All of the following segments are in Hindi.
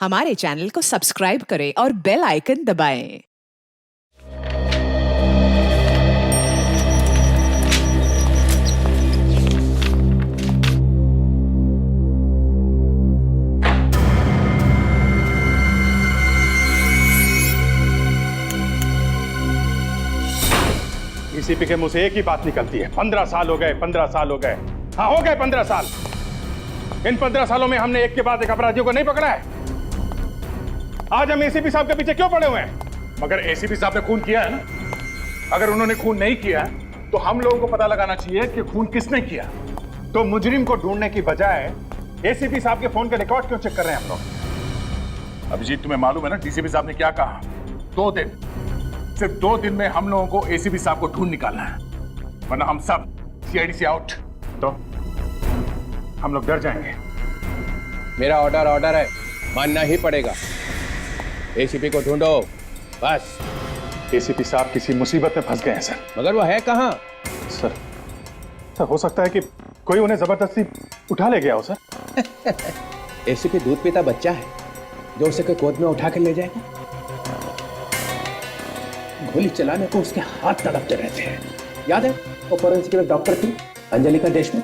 हमारे चैनल को सब्सक्राइब करें और बेल आइकन दबाएं। डीसीपी के मुंह से एक ही बात निकलती है, 15 साल हो गए, 15 साल हो गए। हाँ, हो गए 15 साल। इन 15 सालों में हमने एक के बाद एक अपराधियों को नहीं पकड़ा है। आज हम एसीपी साहब के पीछे क्यों पड़े हुए हैं? मगर एसीपी साहब ने खून किया है ना। अगर उन्होंने खून नहीं किया तो हम लोगों को पता लगाना चाहिए कि खून किसने किया। तो मुजरिम को ढूंढने की बजाय एसीपी साहब के फोन के रिकॉर्ड क्यों चेक कर रहे हैं हम लोग? अभिजीत, तुम्हें मालूम है ना डीसीपी साहब ने क्या कहा? 2 दिन, सिर्फ 2 दिन में हम लोगों को एसीपी साहब को ढूंढ निकालना है, वरना हम सब सीआईडी से आउट। तो हम लोग डर जाएंगे। मेरा ऑर्डर है, मानना ही पड़ेगा। एसीपी को ढूंढो, बस। एसीपी साहब किसी मुसीबत में फंस गए हैं सर। मगर वो है कहाँ? सर हो सकता है कि कोई उन्हें जबरदस्ती उठा ले गया हो सर। एसीपी दूध पीता बच्चा है जो उसे कोई गोद में उठा कर ले जाएगा। गोली चलाने को उसके हाथ तड़पते रहते हैं। याद है वो फोरेंसिक डॉक्टर थी अंजलिका देशमुख,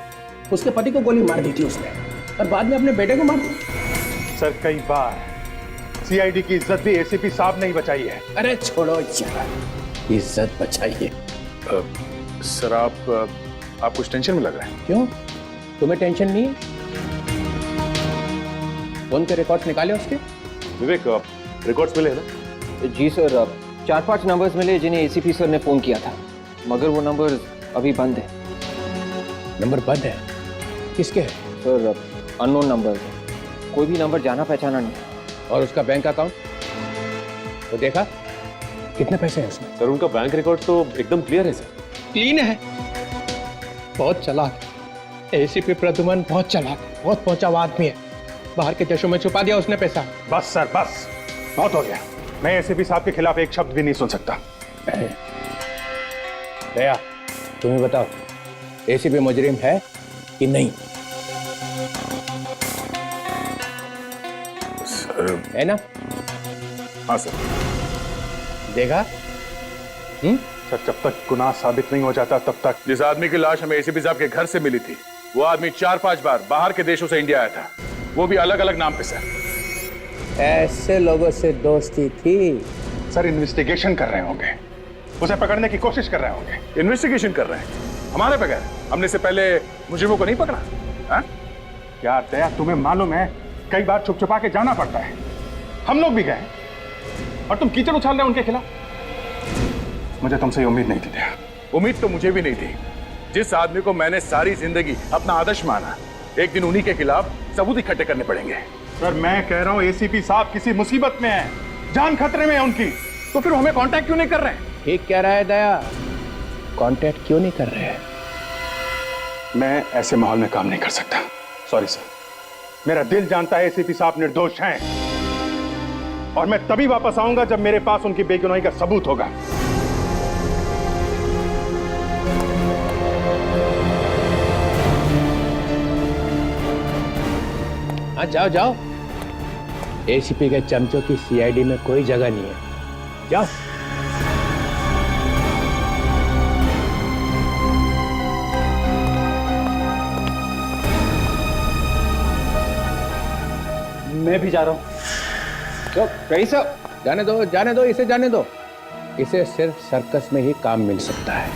उसके पति को गोली मार दी थी उसने, और बाद में अपने बेटे को मार दिया। सर कई बार सीआईडी की इज्जत भी एसीपी साहब ने ही बचाई है। अरे छोड़ो यार, इज्जत बचाइए। सर आप कुछ टेंशन में लग रहे हैं। क्यों, तुम्हें टेंशन नहीं है? फोन के रिकॉर्ड्स निकाले उसके? विवेक, रिकॉर्ड्स मिले ना? जी सर, 4-5 नंबर्स मिले जिन्हें एसीपी सर ने फोन किया था, मगर वो नंबर अभी बंद है। नंबर बंद है? किसके है? सर अननोन नंबर, कोई भी नंबर जाना पहचाना नहीं। और उसका बैंक अकाउंट वो देखा? कितने पैसे हैं उसमें? सर उनका बैंक रिकॉर्ड तो एकदम क्लियर है सर। क्लीन है। बहुत चालाक एसीपी प्रद्युमन, बहुत चालाक, बहुत पहुंचा हुआ आदमी है। बाहर के देशों में छुपा दिया उसने पैसा। बस सर बस, बहुत हो गया। मैं एसीपी साहब के खिलाफ एक शब्द भी नहीं सुन सकता। दया, तुम्हें बताओ, एसीपी मुजरिम है कि नहीं? है ना? हाँ सर। देखा? सर जब तक गुनाह साबित नहीं हो जाता तब तक। जिस आदमी की लाश हमें एसीपी साहब के घर से मिली थी, वो आदमी 4-5 बार बाहर के देशों से इंडिया आया था, वो भी अलग अलग नाम पे सर। ऐसे लोगों से दोस्ती थी? सर इन्वेस्टिगेशन कर रहे होंगे, उसे पकड़ने की कोशिश कर रहे होंगे। इन्वेस्टिगेशन कर रहे हैं हमारे बगैर? हमने से पहले मुजरिमों को नहीं पकड़ा? हाँ? यार दया, तुम्हें मालूम है कई बार छुप छुपा के जाना पड़ता है। हम लोग भी गए और तुम कीचड़ उछाल रहे हो उनके खिलाफ। मुझे तुमसे उम्मीद नहीं थी दया। उम्मीद तो मुझे भी नहीं थी। जिस आदमी को मैंने सारी जिंदगी अपना आदर्श माना, एक दिन उन्हीं के खिलाफ सबूत इकट्ठे करने पड़ेंगे। सर मैं कह रहा हूं एसीपी साहब किसी मुसीबत में है, जान खतरे में है उनकी, तो फिर हमें कांटेक्ट क्यों नहीं कर रहे हैं? ठीक कह रहा है दया, कांटेक्ट क्यों नहीं कर रहे हैं? मैं ऐसे माहौल में काम नहीं कर सकता। सॉरी सर, मेरा दिल जानता है एसीपी साहब निर्दोष हैं, और मैं तभी वापस आऊंगा जब मेरे पास उनकी बेगुनाही का सबूत होगा। हाँ जाओ जाओ, एसीपी के चमचों की सीआईडी में कोई जगह नहीं है, जाओ। मैं भी जा रहा हूँ। तो रही सर, जाने दो, इसे जाने दो। इसे सिर्फ सर्कस में ही काम मिल सकता है।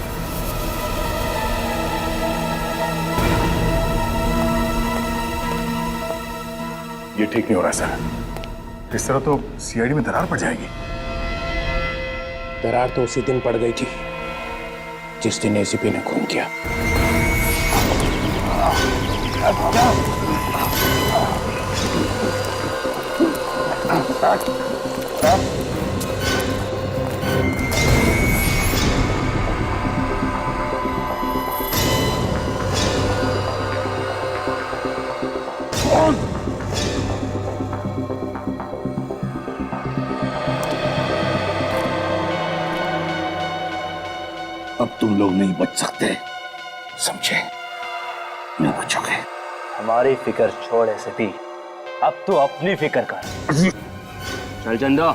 ये ठीक नहीं हो रहा सर। इस तरह तो सीआईडी में दरार पड़ जाएगी। दरार तो उसी दिन पड़ गई थी जिस दिन एसीपी ने खून किया। अब तुम लोग नहीं बच सकते, समझे? न बचोगे। हमारी फिक्र छोड़ एसीपी, अब तो अपनी फिक्र कर। चल चंदा।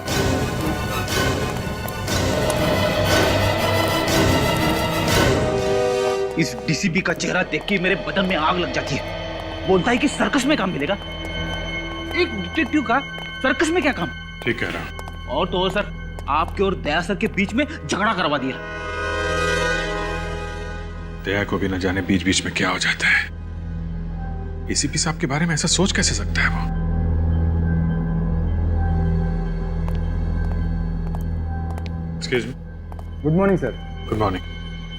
इस डीसीपी का चेहरा देख के मेरे बदन में आग लग जाती है। बोलता है कि सर्कस में काम मिलेगा। एक डिटेक्टिव का सर्कस में क्या काम? ठीक कह रहा। और तो और सर, आपके और दया सर के बीच में झगड़ा करवा दिया। दया को भी न जाने बीच बीच में क्या हो जाता है। एसीपी साहब के बारे में ऐसा सोच कैसे सकता है वो? Excuse me. Good morning sir. Good morning.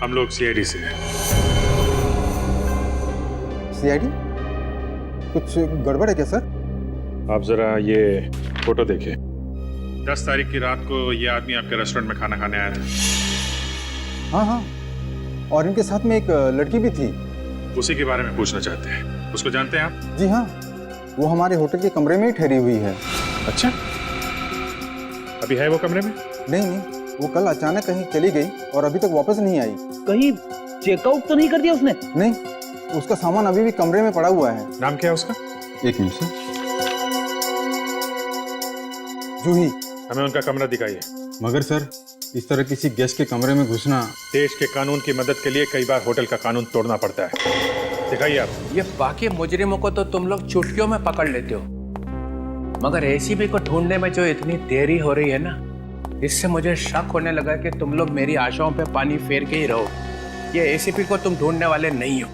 हम लोग सीआईडी से हैं। सीआईडी? कुछ गड़बड़ है क्या सर? आप जरा ये फोटो देखिए। 10 तारीख की रात को ये आदमी आपके रेस्टोरेंट में खाना खाने आया था। हाँ हाँ, और इनके साथ में एक लड़की भी थी। उसी के बारे में पूछना चाहते हैं। उसको जानते हैं आप? जी हाँ, वो हमारे होटल के कमरे में ही ठहरी हुई है। अच्छा, अभी है वो कमरे में? नहीं नहीं, वो कल अचानक कहीं चली गई और अभी तक वापस नहीं आई। कहीं चेकआउट तो नहीं कर दिया उसने? नहीं, उसका सामान अभी भी कमरे में पड़ा हुआ है। नाम क्या है उसका? एक मिनट सर। जूही। हमें उनका कमरा दिखाइए। मगर सर, इस तरह किसी गेस्ट के कमरे में घुसना। देश के कानून की मदद के लिए कई बार होटल का कानून तोड़ना पड़ता है। दिखाइए आप। ये बाकी मुजरिमों को तो तुम लोग चुटकियों में पकड़ लेते हो, मगर एसीपी को ढूंढने में जो इतनी देरी हो रही है ना, इससे मुझे शक होने लगा कि तुम लोग मेरी आशाओं पे पानी फेर के ही रहो। ये एसीपी को तुम ढूंढने वाले नहीं हो।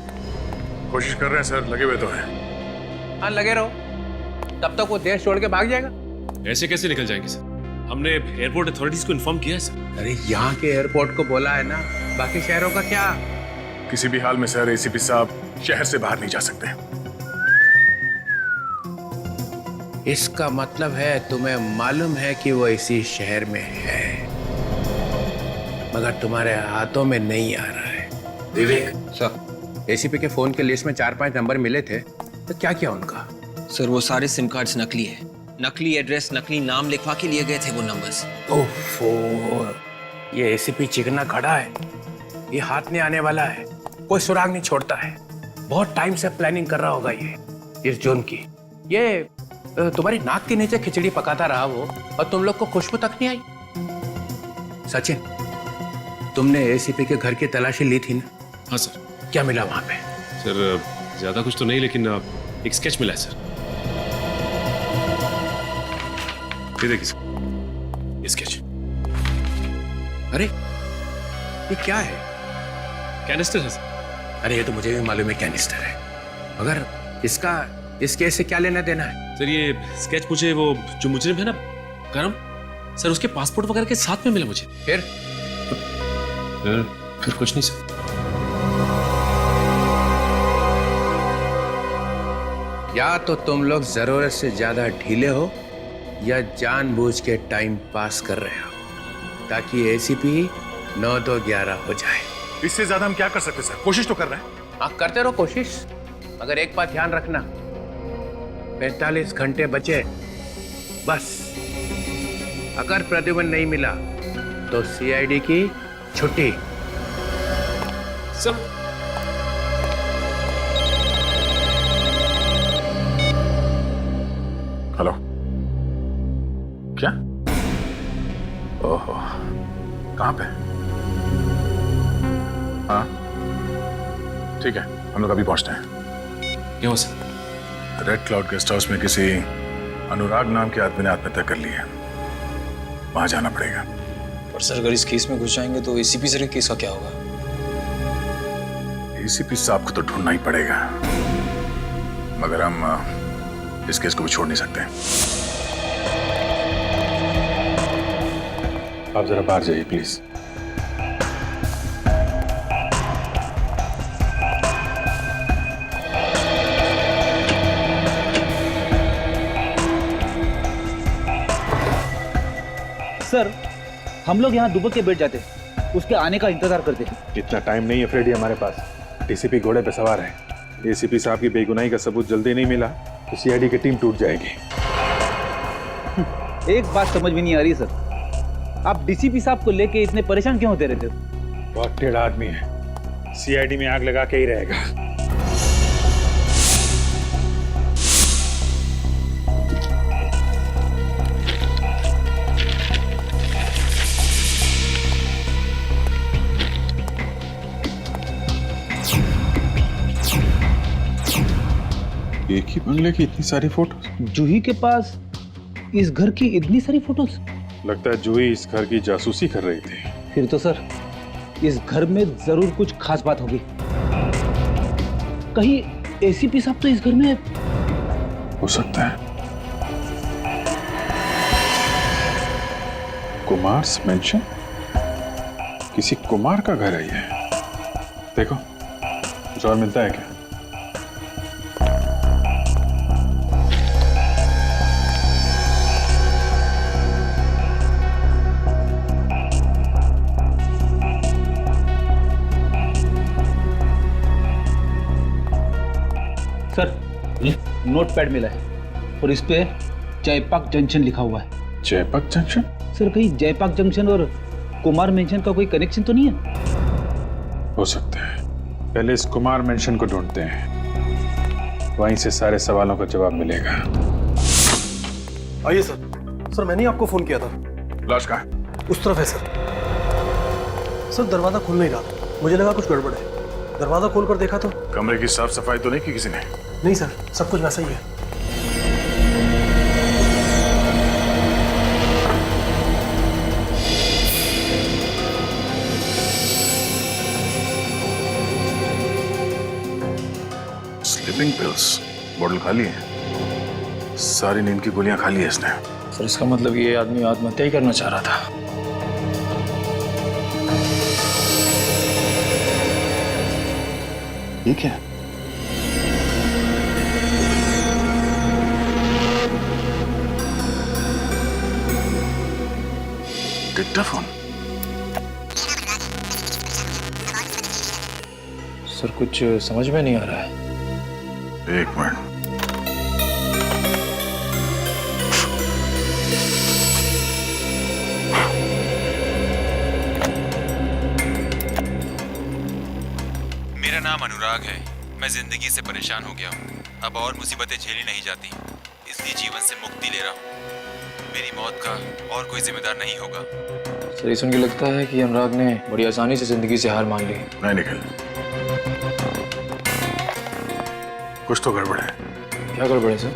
कोशिश कर रहे हैं सर, लगे हुए तो हैं। हाँ, लगे रहो, तब तक वो देश छोड़ के भाग जाएगा। ऐसे कैसे निकल जाएंगे सर? हमने एयरपोर्ट अथॉरिटीज को इन्फॉर्म किया है सर। अरे यहाँ के एयरपोर्ट को बोला है ना, बाकी शहरों का क्या? किसी भी हाल में सर एसीपी साहब शहर से बाहर नहीं जा सकते। इसका मतलब है तुम्हें मालूम है कि वो इसी शहर में है, मगर तुम्हारे हाथों में नहीं आ रहा है। विवेक सर, एसीपी के फोन के लिस्ट में 4-5 नंबर मिले थे, तो क्या किया उनका? सर वो सारे सिम कार्ड्स नकली है। नकली एड्रेस, नकली नाम लिखवा के लिए गए थे वो नंबर्स। ओफो, ये एसीपी चिकना खड़ा है, ये हाथ नहीं आने वाला है, कोई सुराग नहीं छोड़ता है। बहुत टाइम से प्लानिंग कर रहा होगा ये इस जोन की। ये तुम्हारी नाक के नीचे खिचड़ी पकाता रहा वो, और तुम लोग को खुशबू तक नहीं आई। सचिन, तुमने एसीपी के घर की तलाशी ली थी ना? हाँ सर। क्या मिला वहां पे? सर ज्यादा कुछ तो नहीं, लेकिन एक स्केच मिला है सर। ये देखिए सर, ये स्केच। अरे ये क्या है? कैनिस्टर है सर। अरे ये तो मुझे भी मालूम है कैनिस्टर है, मगर इस केस से क्या लेना देना है? सर ये स्केच मुझे वो जो मुजरिम है ना करम सर, उसके पासपोर्ट वगैरह के साथ में मिला मुझे। फिर कुछ नहीं सर। या तो तुम लोग जरूरत से ज्यादा ढीले हो, या जानबूझ के टाइम पास कर रहे हो, ताकि एसीपी 9-2-11 हो जाए। इससे ज्यादा हम क्या कर सकते सर? कोशिश तो कर रहे हैं। हाँ, करते रहो कोशिश, मगर एक बात ध्यान रखना, 45 घंटे बचे बस। अगर प्रद्युमन नहीं मिला तो सीआईडी की छुट्टी। सर हेलो, क्या? ओहो, कहाँ पे? हाँ ठीक है, हम लोग अभी पहुंचते हैं। क्या हुआ sir? Red cloud guest house में किसी अनुराग नाम के आदमी ने आत्महत्या कर ली है, वहां जाना पड़ेगा। पर सर अगर इस केस में घुस जाएंगे तो एसीपी सर के केस का क्या होगा? एसीपी साहब को तो ढूंढना ही पड़ेगा, मगर हम इस केस को भी छोड़ नहीं सकते। आप जरा बाहर जाइए प्लीज। सर, हम लोग यहाँ दुबक के बैठ जाते, उसके आने का इंतजार करते। इतना टाइम नहीं है फ्रेडी हमारे पास। डीसीपी घोड़े पे सवार है। एसीपी साहब की बेगुनाही का सबूत जल्दी नहीं मिला तो सीआईडी की टीम टूट जाएगी। एक बात समझ में नहीं आ रही सर, आप डीसीपी साहब को लेके इतने परेशान क्यों होते रहते? बहुत टेढ़ा आदमी है, सीआईडी में आग लगा के ही रहेगा। एक ही बंगले की इतनी सारी फोटो? जूही के पास इस घर की इतनी सारी फोटोज? लगता है जूही इस घर की जासूसी कर रही थी। फिर तो सर इस घर में जरूर कुछ खास बात होगी। कहीं एसीपी साहब तो इस घर में हो सकता है। Kumars mention? किसी कुमार का घर है ये। देखो कुछ और मिलता है क्या? सर नोटपैड मिला है और इस पे जयपाक जंक्शन लिखा हुआ है। जयपाक जंक्शन? सर कहीं जयपाक जंक्शन और कुमार मेंशन का कोई कनेक्शन तो नहीं है? हो सकता है। पहले इस कुमार मेंशन को ढूंढते हैं, वहीं से सारे सवालों का जवाब मिलेगा। आइए सर। सर मैंने ही आपको फोन किया था। लाश कहाँ है? उस तरफ है सर। सर दरवाजा खुल नहीं रहा, मुझे लगा कुछ गड़बड़ है। दरवाजा खोलकर देखा तो कमरे की साफ सफाई तो नहीं की किसी ने? नहीं सर, सब कुछ वैसा ही है। स्लीपिंग पिल्स बोतल खाली है, सारी नींद की गोलियां खाली है इसने। सर इसका मतलब ये आदमी आत्महत्या ही करना चाह रहा था। ये क्या? डिक्टाफोन? सर कुछ समझ में नहीं आ रहा है। एक मिनट। मेरा नाम अनुराग है। मैं जिंदगी से परेशान हो गया हूँ। अब और मुसीबतें झेली नहीं जाती, इसलिए जीवन से मुक्ति ले रहा हूँ। मेरी मौत का और कोई जिम्मेदार नहीं होगा। सर ये सुन के लगता है कि अनुराग ने बड़ी आसानी से जिंदगी से हार मान ली। नहीं निखिल, कुछ तो गड़बड़ है। क्या गड़बड़ है सर?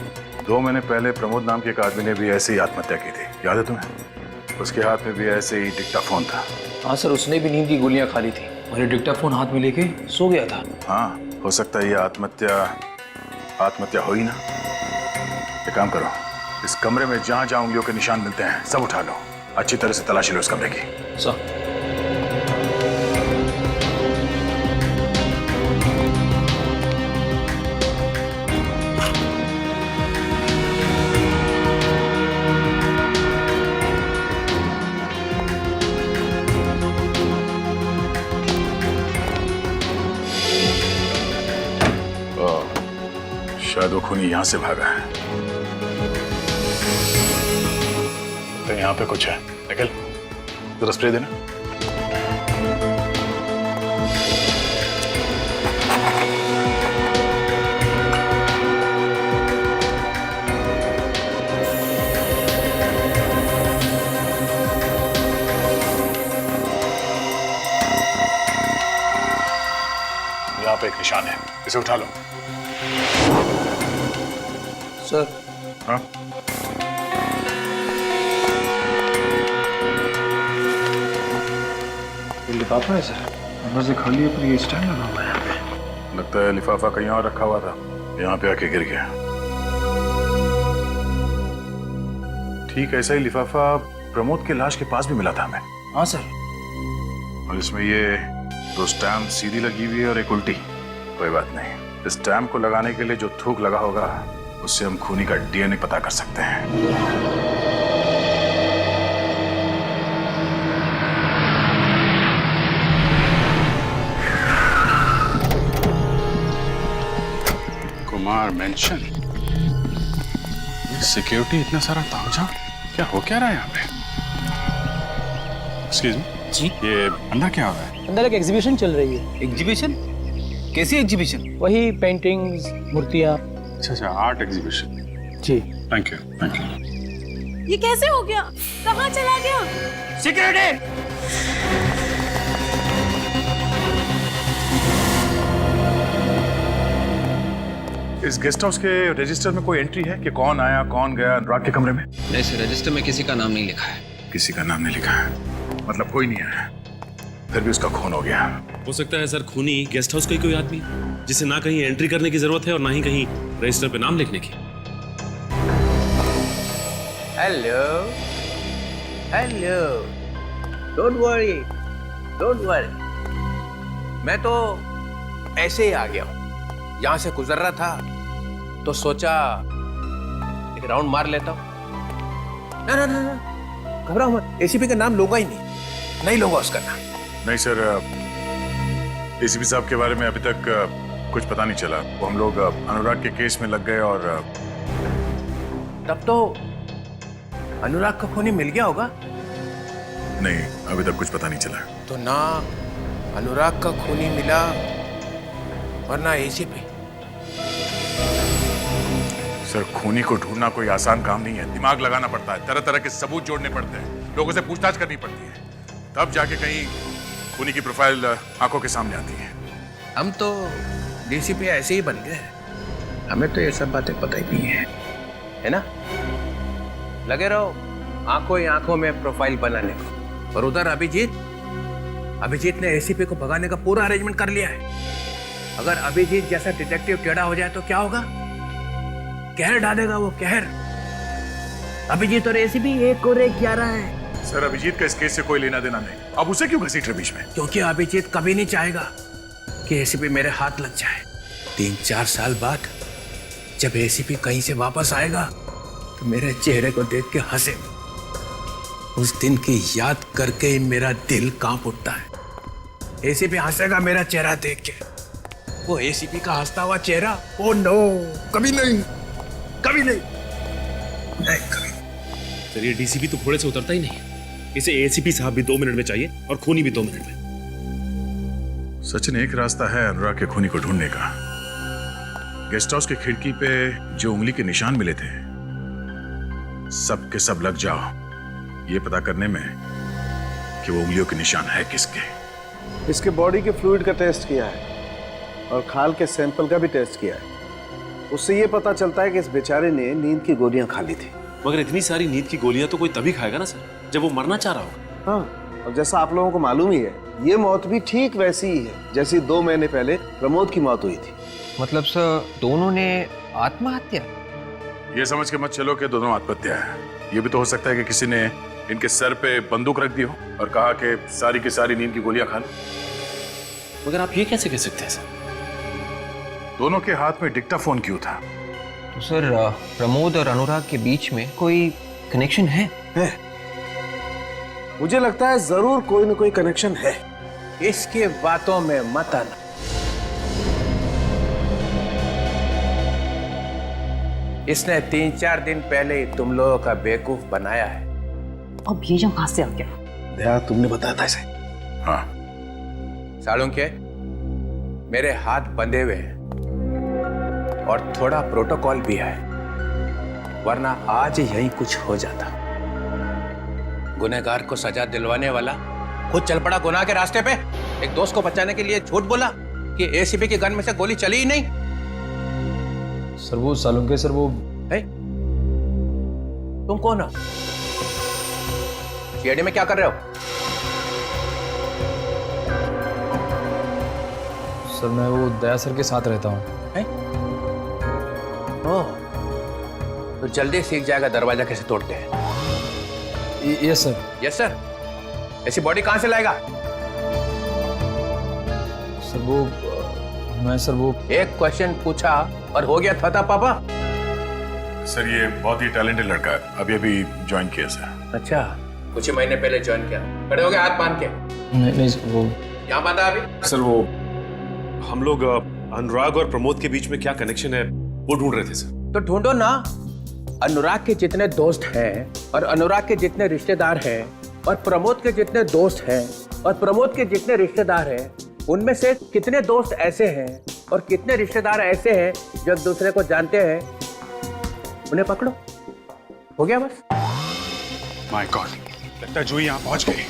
2 महीने पहले प्रमोद नाम के एक आदमी ने भी ऐसे ही आत्महत्या की थी, याद है तुम्हें? उसके हाथ में भी ऐसे ही डिक्टाफोन था। हाँ सर, उसने भी नींद की गोलियां खा ली थी और ये डिक्टाफोन हाथ में लेके सो गया था। हाँ, हो सकता है ये आत्महत्या हो ही ना। एक काम करो, इस कमरे में जहां जहां उंगलियों के निशान मिलते हैं सब उठा लो, अच्छी तरह से तलाशी लो इस कमरे की। सर शायद वो खूनी यहां से भागा है। तो यहाँ पे कुछ है। निकल, जरा स्प्रे देना। यहाँ पे एक निशान है, इसे उठा लो। सर। हाँ? ये लिफाफा है सर, अंदर से खाली है पर ये स्टैंड लगा हुआ है यहाँ पे। लगता है लिफाफा कहीं और रखा हुआ था, यहाँ पे आके गिर गया। ठीक ऐसा ही लिफाफा प्रमोद के लाश के पास भी मिला था हमें। हाँ सर। और इसमें ये 2 स्टैम्प सीधी लगी हुई है और एक उल्टी। कोई बात नहीं, इस स्टैम्प को लगाने के लिए जो थूक लगा होगा उससे हम खूनी का डीएनए पता कर सकते हैं। कुमार मेंशन, सिक्योरिटी इतना सारा तामझाम, क्या हो क्या रहा है यहाँ पे? एक्सक्यूज मी जी, ये अंदर क्या हो रहा है? अंदर एक एग्जीबिशन चल रही है। एग्जीबिशन? कैसी एग्जीबिशन? वही पेंटिंग्स, मूर्तियाँ। अच्छा, आर्ट एग्जीबिशन। जी थैंक यू। ये कैसे हो गया? कहाँ चला गया? सिक्योरिटी! इस गेस्ट हाउस के रजिस्टर में कोई एंट्री है कि कौन आया कौन गया अनुराग के कमरे में? नहीं सर, रजिस्टर में किसी का नाम नहीं लिखा है। किसी का नाम नहीं लिखा है मतलब कोई नहीं आया, फिर भी उसका खून हो गया। हो सकता है सर खूनी गेस्ट हाउस का ही कोई आदमी जिसे ना कहीं एंट्री करने की जरूरत है और ना ही कहीं रजिस्टर पे नाम लिखने की। Hello hello, don't worry don't worry, मैं तो ऐसे ही आ गया हूँ। यहां से गुजर रहा था तो सोचा एक राउंड मार लेता हूँ। ना ना ना ना, घबराओ मत, एसीपी का नाम लोगा ही नहीं लोगा उसका नाम। नहीं सर, एसीपी साहब के बारे में अभी तक कुछ पता नहीं चला। वो हम लोग अनुराग के केस में लग गए और तब तो अनुराग का खूनी मिल गया होगा। नहीं, अभी तक कुछ पता नहीं चला। तो ना अनुराग का खूनी मिला और ना एसीपी। सर, खूनी को ढूंढना कोई आसान काम नहीं है, दिमाग लगाना पड़ता है, तरह तरह के सबूत जोड़ने पड़ते हैं, लोगों से पूछताछ करनी पड़ती है, तब जाके कहीं खूनी की प्रोफाइल आंखों के सामने आती है। हम तो डीसीपी ऐसे ही बन गए, हमें तो ये सब बातें पता ही नहीं है ना? लगे रहो आंखों ही आंखों में प्रोफाइल बनाने को। और उधर अभिजीत ने एसीपी को भगाने का पूरा अरेंजमेंट कर लिया है। अगर अभिजीत जैसा डिटेक्टिव टेढ़ा हो जाए तो क्या होगा? कहर डालेगा वो, कहर। अभिजीत और एसीपी 1 और 1 11 है। सर, अभिजीत का इस केस से कोई लेना देना नहीं, अब उसे क्यों घसीट रहे बीच में? क्योंकि अभिजीत कभी नहीं चाहेगा कि एसीपी मेरे हाथ लग जाए। 3-4 साल बाद जब एसीपी कहीं से वापस आएगा तो मेरे चेहरे को देख के हंसे। उस दिन की याद करके ही मेरा दिल कांप उठता है। एसीपी हंसेगा मेरा चेहरा देख के, वो एसीपी का हंसता हुआ चेहरा, ओ नो, कभी नहीं, कभी नहीं, नहीं कभी। सर, ये डीसीपी तो घोड़े से उतरता ही नहीं है। इसे एसीपी साहब भी 2 मिनट में चाहिए और खूनी भी 2 मिनट में। सचिन, एक रास्ता है अनुराग के खूनी को ढूंढने का। गेस्ट हाउस की खिड़की पे जो उंगली के निशान मिले थे, सब के सब लग जाओ ये पता करने में कि वो उंगलियों के निशान है किसके। इसके बॉडी के फ्लूइड का टेस्ट किया है और खाल के सैंपल का भी टेस्ट किया है। उससे ये पता चलता है कि इस बेचारे ने नींद की गोलियां खा ली थी। मगर इतनी सारी नींद की गोलियां तो कोई तभी खाएगा ना सर, जब वो मरना चाह रहा होगा। हाँ, और जैसा आप लोगों को मालूम ही है, ये मौत भी ठीक वैसी ही है जैसी 2 महीने पहले प्रमोद की मौत हुई थी। मतलब सर, दोनों ने आत्महत्या? ये समझ के मत चलो कि दोनों आत्महत्या है। ये भी तो हो सकता है कि किसी ने इनके सर पे बंदूक रख दी हो और कहा कि सारी की सारी नींद की गोलियां खा लो। मगर आप ये कैसे कह सकते हैं सर? दोनों के हाथ में डिक्टाफोन क्यों था? तो सर, प्रमोद और अनुराग के बीच में कोई कनेक्शन है? मुझे लगता है जरूर कोई न कोई कनेक्शन है। इसके बातों में मत आना। इसने 3-4 दिन पहले ही तुम लोगों का बेवकूफ बनाया है। अब ये जो कहां से आ गया? दया, तुमने बताया था इसे? हाँ। सालों के मेरे हाथ बंधे हुए हैं और थोड़ा प्रोटोकॉल भी है, वरना आज यही कुछ हो जाता। गुनहगार को सजा दिलवाने वाला खुद चल पड़ा गुनाह के रास्ते पे। एक दोस्त को बचाने के लिए झूठ बोला कि एसीपी के गन में से गोली चली ही नहीं। सर वो सालुंके सर, वो है? तुम कौन हो? सीआईडी में क्या कर रहे हो? सर मैं वो दया सर के साथ रहता हूँ। ओह, तो जल्दी सीख जाएगा दरवाजा कैसे तोड़ते हैं। Yes sir. Yes sir. ऐसी बॉडी कहां से लाएगा? सर वो मैं सर वो एक क्वेश्चन पूछा और हो गया था पापा। सर, ये बहुत ही टैलेंटेड लड़का है, अभी अभी ज्वाइन किया सर। अच्छा, कुछ ही महीने पहले ज्वाइन किया। खड़े हो गए हाथ बांध के? नहीं वो यहाँ बांधा अभी? सर, वो हम लोग अनुराग और प्रमोद के बीच में क्या कनेक्शन है वो ढूंढ रहे थे सर। तो ढूंढो ना। अनुराग के जितने दोस्त हैं और अनुराग के जितने रिश्तेदार हैं और प्रमोद के जितने दोस्त हैं और प्रमोद के जितने रिश्तेदार हैं, उनमें से कितने दोस्त ऐसे हैं और कितने रिश्तेदार ऐसे हैं जो एक दूसरे को जानते हैं, उन्हें पकड़ो। हो गया बस। माय गॉड, लगता है जूही यहाँ पहुंच गई।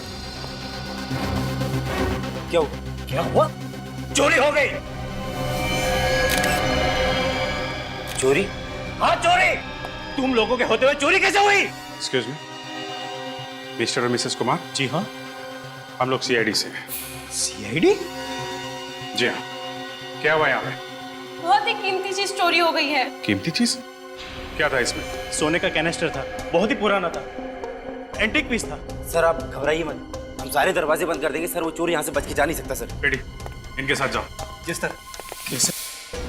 क्या हुआ? चोरी हो गई। चोरी? हाँ चोरी। तुम लोगों के होते हुए चोरी कैसे हुई? एक्सक्यूज मी, मिस्टर और मिसेस कुमार। जी हाँ। हम लोग सीआईडी से हैं। सीआईडी? जी हाँ। क्या हुआ यहाँ पे? बहुत ही कीमती चीज चोरी हो गई है। कीमती चीज? क्या था इसमें? सोने का कैनिस्टर था, बहुत ही पुराना था, एंटीक पीस था। सर आप घबराइए मत, हम सारे दरवाजे बंद कर देंगे सर। वो चोर यहाँ से बच के जा नहीं सकता सर। रेडी, इनके साथ जाओ। जी सर।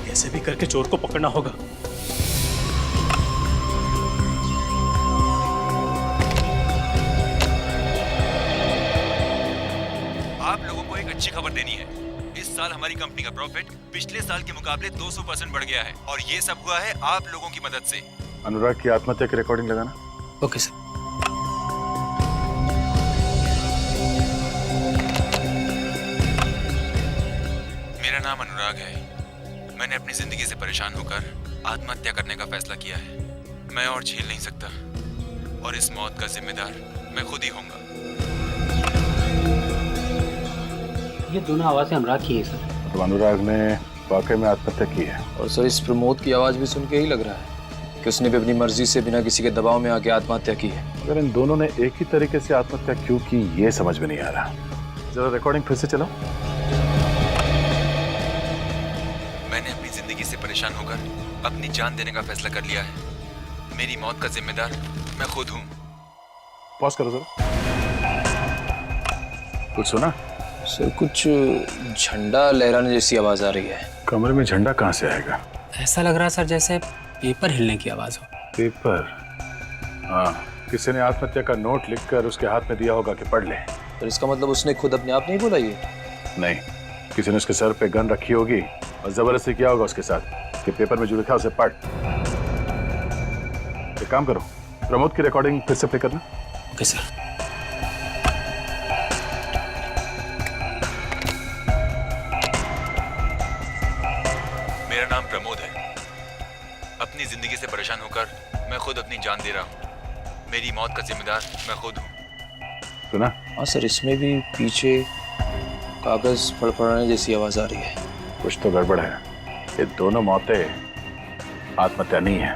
कैसे भी करके चोर को पकड़ना होगा। आप लोगों को एक अच्छी खबर देनी है। इस साल हमारी कंपनी का प्रॉफिट पिछले साल के मुकाबले 200% बढ़ गया है और ये सब हुआ है आप लोगों की मदद से। अनुराग की आत्महत्या की रिकॉर्डिंग लगाना। Okay sir. मेरा नाम अनुराग है। मैंने अपनी जिंदगी से परेशान होकर आत्महत्या करने का फैसला किया है। मैं और झेल नहीं सकता और इस मौत का जिम्मेदार मैं खुद ही होऊंगा। ये दोनों आवाजें अनुराग की है सर। तो अनुराग ने वाकई में आत्महत्या की है। और सर इस प्रमोद की आवाज भी सुन के ही लग रहा है कि उसने भी अपनी मर्जी से बिना किसी के दबाव में आके आत्महत्या की है। अगर इन दोनों ने एक ही तरीके से आत्महत्या क्यों की ये समझ में नहीं आ रहा। जरा रिकॉर्डिंग फिर से चलाओ। मैंने अपनी जिंदगी से परेशान होकर अपनी जान देने का फैसला कर लिया है। मेरी मौत का जिम्मेदार मैं खुद हूँ। पॉज करो जरा। कुछ सुना? सर कुछ झंडा लहराने जैसी आवाज आ रही है। कमरे में झंडा कहाँ से आएगा? ऐसा लग रहा सर जैसे पेपर हिलने की आवाज हो। पेपर? हाँ, किसी ने आत्महत्या का नोट लिखकर उसके हाथ में दिया होगा कि पढ़ ले। तो इसका मतलब उसने खुद अपने आप नहीं बोला ये? नहीं, किसी ने उसके सर पे गन रखी होगी और जबरदस्ती किया होगा उसके साथ कि पेपर में जो लिखा उसे पढ़। एक काम करो, प्रमोद की रिकॉर्डिंग फिर से प्ले करना। Okay sir. मेरा नाम प्रमोद है। अपनी जिंदगी से परेशान होकर मैं खुद अपनी जान दे रहा हूँ। मेरी मौत का जिम्मेदार मैं खुद हूँ। सुना? हाँ सर, इसमें भी पीछे कागज फड़फड़ाने जैसी आवाज आ रही है। कुछ तो गड़बड़ है। ये दोनों मौतें आत्महत्या नहीं है,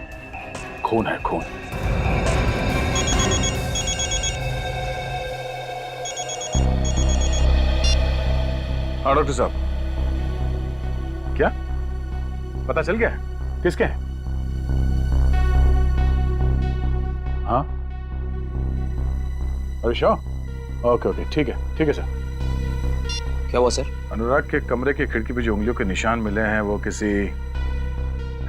खून है, खून। हाँ डॉक्टर साहब, क्या पता चल गया किसके हैं? हाँ, अरे शो, ओके ओके, ठीक है सर। क्या हुआ सर? अनुराग के कमरे की खिड़की पे जो उंगलियों के निशान मिले हैं वो किसी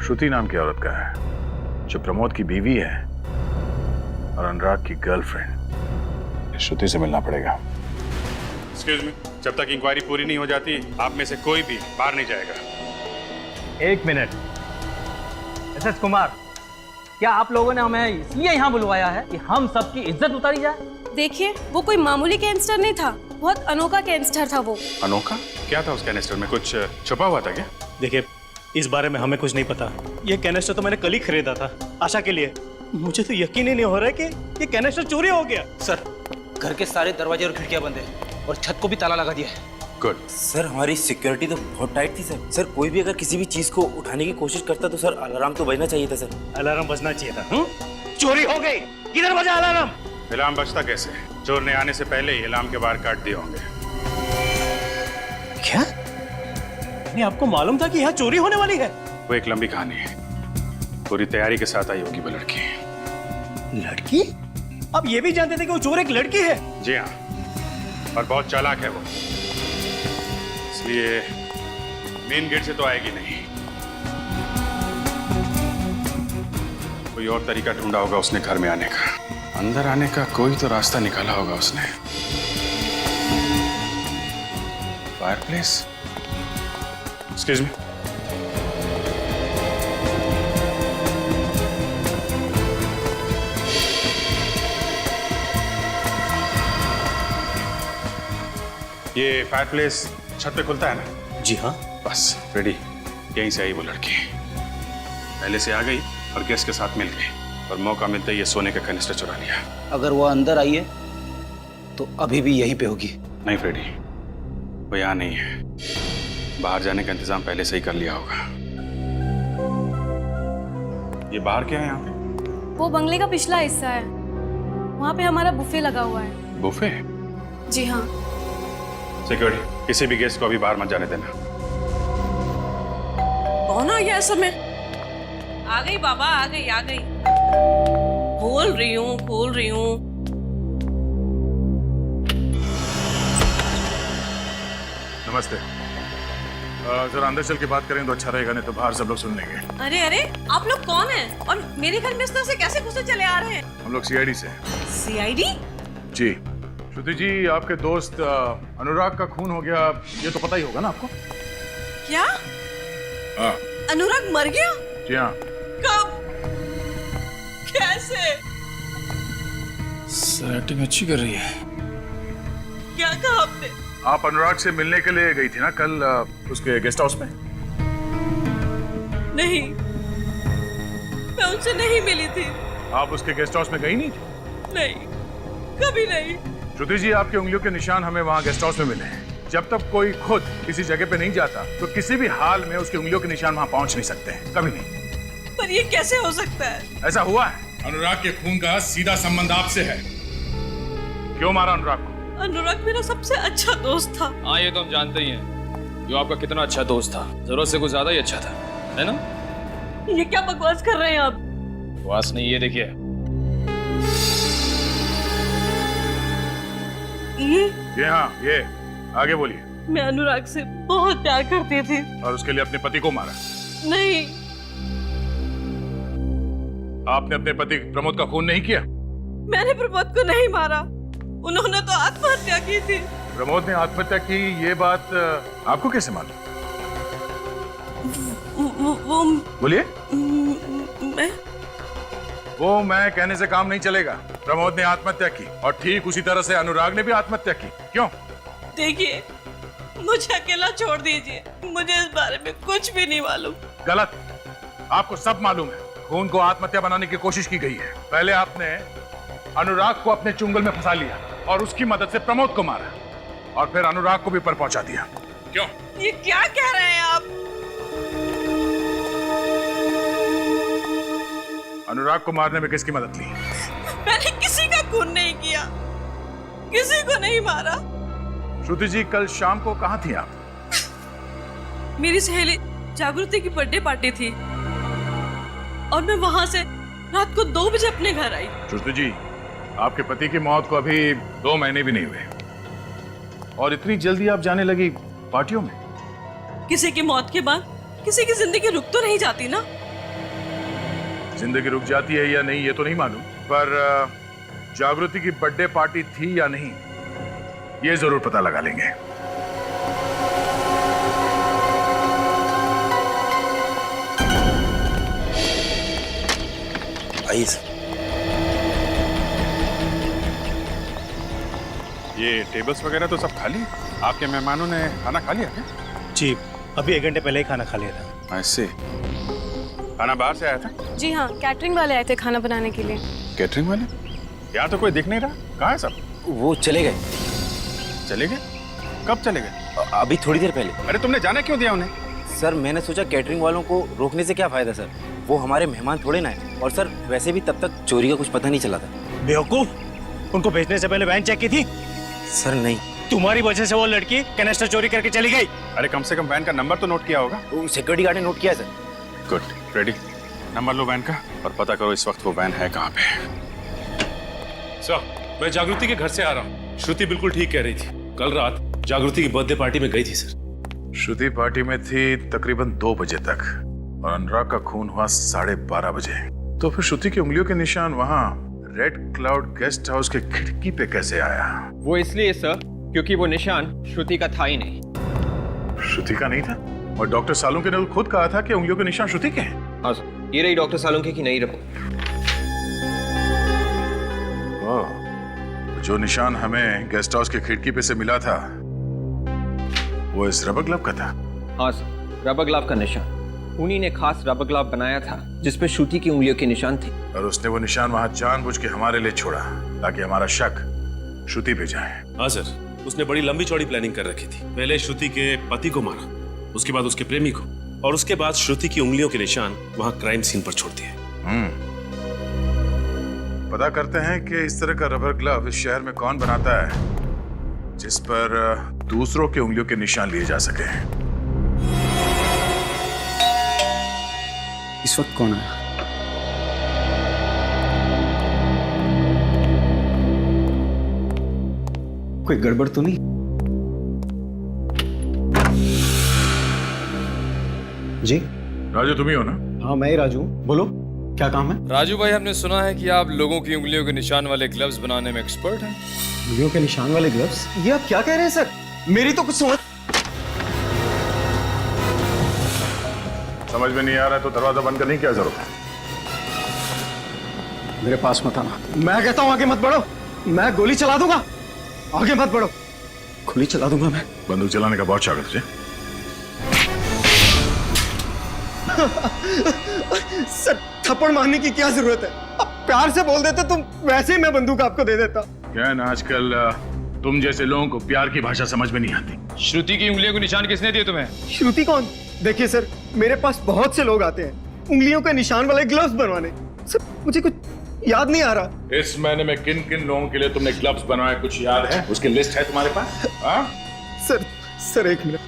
श्रुति नाम की औरत का है जो प्रमोद की बीवी है और अनुराग की गर्लफ्रेंड। श्रुति से मिलना पड़ेगा। एक्सक्यूज मी, जब तक इंक्वायरी पूरी नहीं हो जाती आप में से कोई भी बाहर नहीं जाएगा। एक मिनट। मिसेस कुमार, क्या आप लोगों ने हमें इसलिए यहाँ बुलवाया है कि हम सबकी इज्जत उतारी जाए? देखिए, वो कोई मामूली कैंसर नहीं था, बहुत अनोखा कैंसर था वो। अनोखा? क्या था उस कैनिस्टर में? कुछ छुपा हुआ था क्या? देखिए, इस बारे में हमें कुछ नहीं पता। ये कैनिस्टर तो मैंने कल ही खरीदा था आशा के लिए। मुझे तो यकीन ही नहीं हो रहा है कि ये कैनिस्टर चोरी हो गया। सर, घर के सारे दरवाजे और खिड़कियां बंद है और छत को भी ताला लगा दिया है। गुड। सर हमारी सिक्योरिटी तो बहुत टाइट थी सर। सर कोई भी अगर किसी भी चीज को उठाने की कोशिश करता तो सर अलार्म तो बजना चाहिए था सर। अलार्म बजना चाहिए था। चोरी हो गई, किधर बजा अलार्म? अलार्म बजता कैसे? चोर ने आने से पहले ही अलार्म के बाहर काट दिए होंगे। क्या? नहीं, आपको मालूम था कि यहाँ चोरी होने वाली है? वो एक लंबी कहानी है। पूरी तैयारी के साथ आई होगी वो लड़की। लड़की? आप ये भी जानते थे कि वो चोर एक लड़की है? जी हाँ, और बहुत चालाक है वो, इसलिए मेन गेट से तो आएगी नहीं। कोई और तरीका ढूंढा होगा उसने घर में आने का। अंदर आने का कोई तो रास्ता निकाला होगा उसने। फायरप्लेस? एक्सक्यूज मी, ये फायरप्लेस छत पे खुलता है ना? जी हाँ। बस रेडी, यहीं से आई वो लड़की। पहले से आ गई और गेस्ट के साथ मिल गई और मौका मिलते ही ये सोने का कैनिस्टर चुरा लिया। अगर वो अंदर आई है तो अभी भी यहीं पे होगी। नहीं फ्रेडी, वो यहाँ नहीं है। बाहर जाने का इंतजाम पहले से ही कर लिया होगा। ये बाहर क्या है यहाँ पे? वो बंगले का पिछला हिस्सा है, वहाँ पे हमारा बुफे लगा हुआ है। बुफे? जी हाँ। सिक्योरिटी, किसी भी गेस्ट को अभी बाहर मत जाने देना। कौन आ गया समय? आ गई बाबा, आ गई आ गई। खोल रही हूँ। नमस्ते। जरा अंदर चल के बात करें तो अच्छा रहेगा, नहीं तो बाहर सब लोग सुन लेंगे। अरे अरे, आप लोग कौन हैं? और मेरे घर में इस तरह से कैसे घुसे चले आ रहे हैं? हम लोग सीआईडी से। सीआईडी? जी। श्रुति जी, आपके दोस्त अनुराग का खून हो गया, ये तो पता ही होगा ना आपको? क्या? हाँ। अनुराग मर गया? जी हाँ। कब? कैसे? सर एक्टिंग अच्छी कर रही है। क्या कहा आपने? आप अनुराग से मिलने के लिए गई थी ना कल उसके गेस्ट हाउस में? नहीं, मैं उनसे नहीं मिली थी। आप उसके गेस्ट हाउस में गई नहीं थी? नहीं, कभी नहीं। श्रुति जी, आपकी उंगलियों के निशान हमें वहाँ गेस्ट हाउस में मिले हैं। जब तक कोई खुद किसी जगह पे नहीं जाता तो किसी भी हाल में उसकी उंगलियों के निशान वहाँ पहुँच नहीं सकते हैं, कभी नहीं। पर ये कैसे हो सकता है? ऐसा हुआ है। अनुराग के खून का सीधा संबंध आपसे है। क्यों मारा अनुराग को? अनुराग मेरा सबसे अच्छा दोस्त था। हाँ, ये तो हम जानते ही हैं। जो आपका कितना अच्छा दोस्त था, जरूरत से कुछ ज्यादा ही अच्छा था, है ना? ये क्या बकवास कर रहे हैं आप? बकवास नहीं, ये देखिए। ये हाँ, ये आगे बोलिए। मैं अनुराग से बहुत प्यार करती थी। और उसके लिए अपने पति को मारा? नहीं। आपने अपने पति प्रमोद का खून नहीं किया? मैंने प्रमोद को नहीं मारा, उन्होंने तो आत्महत्या की थी। प्रमोद ने आत्महत्या की, ये बात आपको कैसे मालूम? वो बोलिए। मैं वो मैं कहने से काम नहीं चलेगा। प्रमोद ने आत्महत्या की और ठीक उसी तरह से अनुराग ने भी आत्महत्या की। क्यों? देखिए, मुझे अकेला छोड़ दीजिए, मुझे इस बारे में कुछ भी नहीं मालूम। गलत, आपको सब मालूम है। खून को आत्महत्या बनाने की कोशिश की गई है। पहले आपने अनुराग को अपने चुंगल में फंसा लिया और उसकी मदद से प्रमोद को मारा और फिर अनुराग को भी पर पहुंचा दिया। क्यों? ये क्या कह रहे हैं आप? अनुराग को मारने में किसकी मदद ली? मैंने किसी का खून नहीं किया, किसी को नहीं मारा। श्रुति जी, कल शाम को कहाँ थी आप? मेरी सहेली जागृति की बर्थडे पार्टी थी और मैं वहां से रात को 2 बजे अपने घर आई। श्रुति जी, आपके पति की मौत को अभी 2 महीने भी नहीं हुए और इतनी जल्दी आप जाने लगी पार्टियों में? किसी की मौत के बाद किसी की जिंदगी रुक तो नहीं जाती ना। जिंदगी रुक जाती है या नहीं ये तो नहीं मालूम, पर जागृति की बर्थडे पार्टी थी या नहीं ये जरूर पता लगा लेंगे। आइए सर। ये टेबल्स वगैरह तो सब खाली है। आपके मेहमानों ने खाना खा लिया क्या? जी, अभी 1 घंटे पहले ही खाना खा लिया था। ऐसे खाना बाहर से आया था? जी हाँ, कैटरिंग वाले आए थे खाना बनाने के लिए। कैटरिंग वाले? यहाँ तो कोई दिख नहीं रहा, कहाँ है सब? वो चले गए। चले गए? कब चले गए? अभी थोड़ी देर पहले। अरे तुमने जाने क्यों दिया उन्हें? सर, मैंने सोचा कैटरिंग वालों को रोकने से क्या फायदा सर, वो हमारे मेहमान थोड़े ना है। और सर, वैसे भी तब तक चोरी का कुछ पता नहीं चला था। बेवकूफ, उनको भेजने से पहले वैन चेक की थी? सर नहीं। तुम्हारी वजह से वो लड़की कैनेस्टर चोरी करके चली गई। अरे कम से कम वैन का नंबर तो नोट किया होगा। सिक्योरिटी गार्ड ने नोट किया सर। Good, ready. नंबर लो वैन का और पता करो इस वक्त वो वैन है कहाँ पे। सर, मैं जागृति के घर से आ रहा हूँ। श्रुति बिल्कुल ठीक कह रही थी। कल रात जागृति की बर्थडे पार्टी में गई थी सर। श्रुति पार्टी में थी तकरीबन 2 बजे तक और अनुराग का खून हुआ 12:30 बजे। तो फिर श्रुति की उंगलियों के निशान वहाँ रेड क्लाउड गेस्ट हाउस के खिड़की पे कैसे आया? वो इसलिए सर क्योंकि वो निशान श्रुति का था ही नहीं। श्रुति का नहीं था? और डॉक्टर सालुंके ने खुद कहा था कि उंगलियों के निशान श्रुति के हैं। हाँ सर, ये रही डॉक्टर सालुंके की नई रिपोर्ट। जो निशान हमें गेस्ट हाउस के खिड़की पे से मिला था वो इस रबर ग्लव का था। हाँ सर, रबर ग्लव का निशान। उन्हीं ने खास रबर ग्लव बनाया था जिसपे श्रुति की उंगलियों के निशान थे। और उसने वो निशान वहां जानबूझ के हमारे लिए छोड़ा ताकि हमारा शक श्रुति पे जाए। हाँ सर, उसने बड़ी लंबी चौड़ी प्लानिंग कर रखी थी। पहले श्रुति के पति को मारा, उसके बाद उसके प्रेमी को, और उसके बाद श्रुति की उंगलियों के निशान वहां क्राइम सीन पर छोड़ दिए। पता करते हैं कि इस तरह का रबर ग्लव इस शहर में कौन बनाता है जिस पर दूसरों की उंगलियों के निशान लिए जा सके। इस वक्त कौन आया? कोई गड़बड़ तो नहीं? जी राजू तुम ही हो ना? हाँ मैं ही राजू, बोलो क्या काम है? राजू भाई, हमने सुना है कि आप लोगों की उंगलियों के निशान वाले ग्लव्स बनाने में एक्सपर्ट हैं। उंगलियों के निशान वाले ग्लव्स? ये आप क्या कह रहे हैं सर? मेरी तो कुछ समझ में नहीं आ रहा है तो दरवाजा बंद करने की क्या जरूरत है? मेरे पास मत आना। मैं कहता हूं आगे मत बढ़ो, मैं गोली चला दूंगा। आगे मत बढ़ो, गोली चला दूंगा मैं। बंदूक चलाने का बहुत शौक है तुझे? सर थप्पड़ मारने की क्या जरूरत है? अब प्यार से बोल देते तुम, वैसे ही मैं बंदूक आपको दे देता। क्या है ना, आजकल तुम जैसे लोगों को प्यार की भाषा समझ में नहीं आती। श्रुति की उंगलियों को निशान किसने दिए तुम्हें? श्रुति कौन? देखिए सर, मेरे पास बहुत से लोग आते हैं उंगलियों के निशान वाले ग्लव्स बनवाने। सर मुझे कुछ याद नहीं आ रहा। इस महीने में किन किन लोगों के लिए तुमने ग्लव्स बनवाए कुछ याद है? उसकी लिस्ट है तुम्हारे पास? हाँ? सर एक मिनट।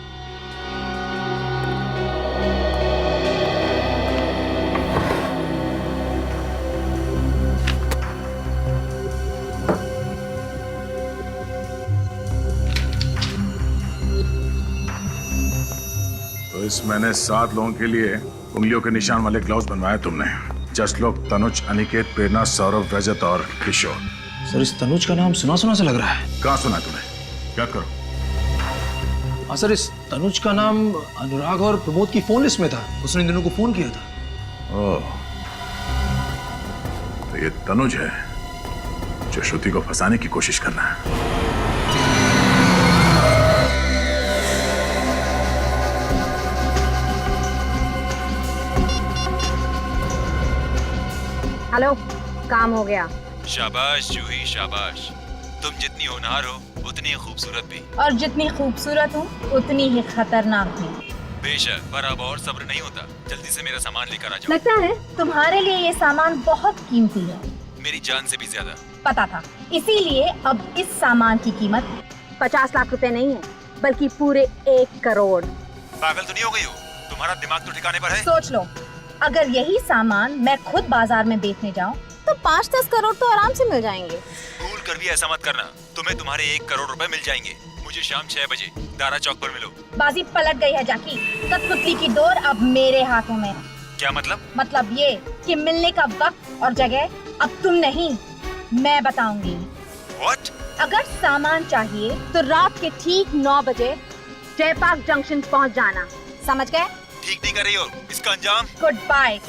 तो इस महीने 7 लोगों के लिए उंगलियों के निशान वाले ग्लव्स बनवाए तुमने। जस्ट लोग तनुज, अनिकेत, प्रेरणा, सौरभ, रजत और किशोर। सर इस तनुज का नाम सुना सुना सा लग रहा है। कहाँ सुना तुम्हें? क्या करो? हाँ सर, इस तनुज का नाम अनुराग और प्रमोद की फोन लिस्ट में था। उसने इन दोनों को फोन किया था। ओह, तो ये तनुज है जो श्रुति को फंसाने की कोशिश कर रहा है। हेलो, काम हो गया। शाबाश जूही शाबाश। तुम जितनी होनहार हो उतनी ही खूबसूरत भी। और जितनी खूबसूरत हूँ उतनी ही खतरनाक भी। बेशक, पर अब और सब्र नहीं होता। जल्दी से मेरा सामान लेकर आ जाओ। लगता है तुम्हारे लिए ये सामान बहुत कीमती है। मेरी जान से भी ज्यादा। पता था, इसीलिए अब इस सामान की कीमत 50 लाख रुपए नहीं है, बल्कि पूरे 1 करोड़। पागल तो नहीं हो गई हो? तुम्हारा दिमाग तो ठिकाने पर है? सोच लो, अगर यही सामान मैं खुद बाजार में बेचने जाऊं तो 5-10 करोड़ तो आराम से मिल जाएंगे। भूल कर भी ऐसा मत करना, तुम्हें तुम्हारे 1 करोड़ रुपए मिल जाएंगे। मुझे शाम 6 बजे दारा चौक पर मिलो। बाजी पलट गई है जाकी। कठपुतली की डोर अब मेरे हाथों में है। क्या मतलब? मतलब ये कि मिलने का वक्त और जगह अब तुम नहीं, मैं बताऊंगी। What? अगर सामान चाहिए तो रात के ठीक 9 बजे जयपाक जंक्शन पहुंच जाना, समझ गए? ठीक नहीं कर रही हो, इसका अंजाम? Good bye.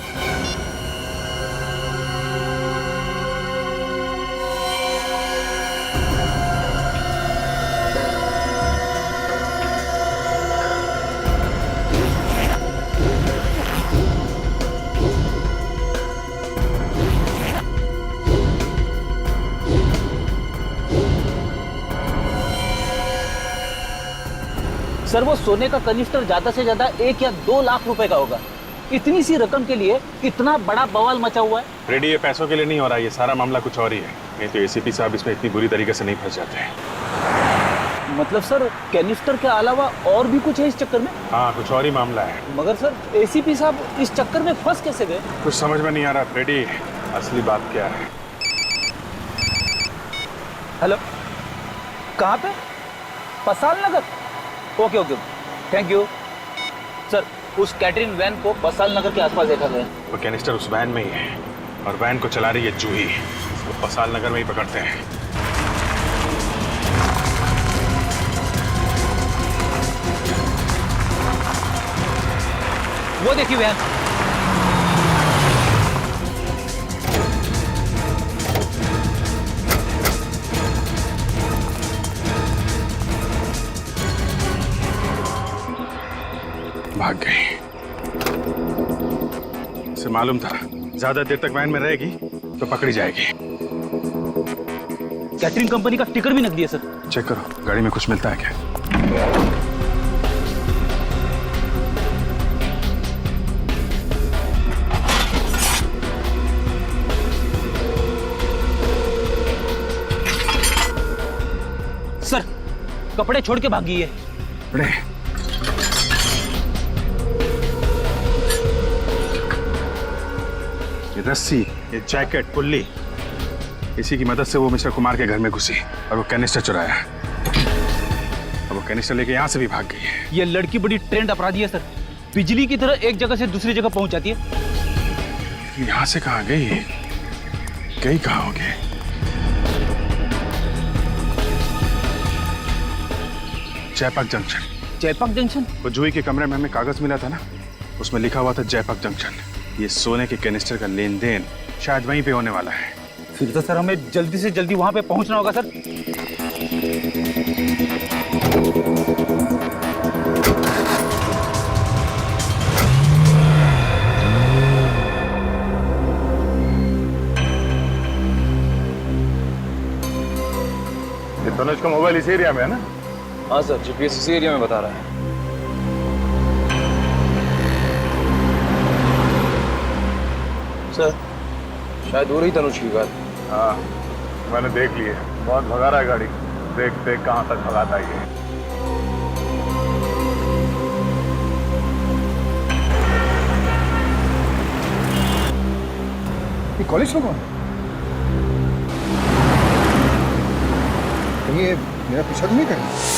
सर वो सोने का कनिस्टर ज्यादा से ज्यादा 1 या 2 लाख रुपए का होगा। इतनी सी रकम के लिए इतना बड़ा बवाल मचा हुआ है। रेडी, ये पैसों के लिए नहीं हो रहा, ये सारा मामला कुछ और ही है। नहीं तो एसीपी साहब इसमें इतनी बुरी तरीके से नहीं फंस जाते हैं। मतलब सर कैनिस्टर के अलावा और भी कुछ है इस चक्कर में? हाँ, कुछ और ही मामला है। मगर सर एसीपी साहब इस चक्कर में फंस कैसे गए? कुछ समझ में नहीं आ रहा रेडी, असली बात क्या है। हेलो, कहाँ पे? Pasal Nagar? Okay okay, thank you sir. उस कैटरिंग वैन को पसाल नगर के आसपास देखा गया। वो कैनिस्टर उस वैन में ही है और वैन को चला रही है जूही। वो पसाल नगर में ही पकड़ते हैं। वो देखिए वैन। भाग गई। इसे मालूम था ज्यादा देर तक वैन में रहेगी तो पकड़ी जाएगी। कैटरिंग कंपनी का स्टिकर भी नकली है सर। चेक करो, गाड़ी में कुछ मिलता है क्या? कपड़े छोड़ के भागी है। अरे ये रस्सी, ये जैकेट, पुल्ली, इसी की मदद से वो मिस्टर कुमार के घर में घुसी और वो कैनिस्टर चुराया। अब वो कैनिस्टर लेके यहाँ से भी भाग गई है। ये लड़की बड़ी ट्रेंड अपराधी है सर, बिजली की तरह एक जगह से दूसरी जगह पहुंच जाती है। यहाँ से कहाँ गई? गई कहाँ होगी? जयपाक जंक्शन। जयपाक जंक्शन? वो जुई के कमरे में हमें कागज मिला था ना, उसमें लिखा हुआ था जयपाक जंक्शन। ये सोने के कैनिस्टर का लेन देन शायद वहीं पे होने वाला है। फिर तो सर हमें जल्दी से जल्दी वहां पे पहुंचना होगा सर। ये तनुज का मोबाइल इस एरिया में है ना? हाँ सर, जीपीएस इसी एरिया में बता रहा है। सर शायद हो रही तनुज की बात। हाँ मैंने देख ली है, बहुत भगा रहा है गाड़ी। देखते कहाँ तक भगाता है ये कॉलेज में कौन है? कहीं ये मेरा पीछा तो नहीं कर रहा?